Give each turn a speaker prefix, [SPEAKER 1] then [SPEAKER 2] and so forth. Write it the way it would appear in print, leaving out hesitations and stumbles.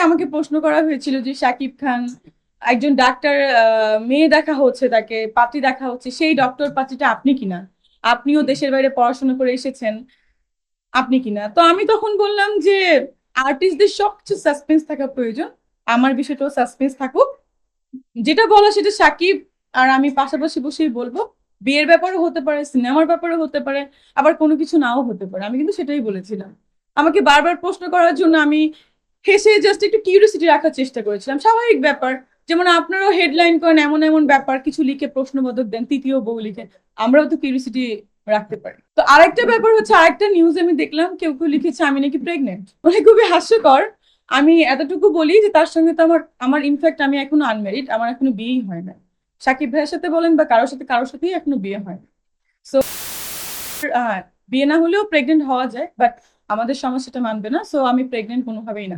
[SPEAKER 1] আমাকে প্রশ্ন করা হয়েছিল যে শাকিব খান একজন ডাক্তার, মেয়ে দেখা হচ্ছে, তাকে পাত্রী দেখা হচ্ছে, সেই ডক্টর পাত্রীটা আপনি কিনা, আপনিও দেশের বাইরে পড়াশোনা করে এসেছেন, আপনি কিনা। তো আমি তখন বললাম যে আর্টিস্টদের সবকিছু সাসপেন্স থাকা প্রয়োজন, আমার বিষয়টাও সাসপেন্স থাকুক। যেটা বলা সেটা সাকিব আর আমি পাশাপাশি বসেই বলবো। বিয়ের ব্যাপারও হতে পারে, সিনেমার ব্যাপারও হতে পারে, আবার কোনো কিছু নাও হতে পারে। আমি কিন্তু সেটাই বলেছিলাম। আমাকে বারবার প্রশ্ন করার জন্য আমি হেসে জাস্ট একটু কিউরিওসিটি রাখার চেষ্টা করেছিলাম, স্বাভাবিক ব্যাপার। যেমন আপনারাও হেডলাইন করেন এমন এমন ব্যাপার, কিছু লিখে প্রশ্নবোধক দেন, তৃতীয় বউ লিখে, আমরাও তো কিউরিওসিটি রাখতে পারি। তো আরেকটা ব্যাপার হচ্ছে, আরেকটা নিউজ আমি দেখলাম, কেউ কেউ লিখেছে আমি নাকি প্রেগনেন্ট, মানে খুবই হাস্যকর। আমি এতটুকু বলি যে তার সঙ্গে তো আমার আমার ইনফ্যাক্ট আমি এখনো আনমেরিড, আমার এখনো বিয়েই হয় না। সাকিব ভাইয়ের সাথে বলেন বা কারোর সাথেই এখনো বিয়ে হয় না। সো বিয়ে না হলেও প্রেগনেন্ট হওয়া যায়, বাট আমাদের সমাজ সেটা মানবে না, সো আমি প্রেগনেন্ট কোনোভাবেই না।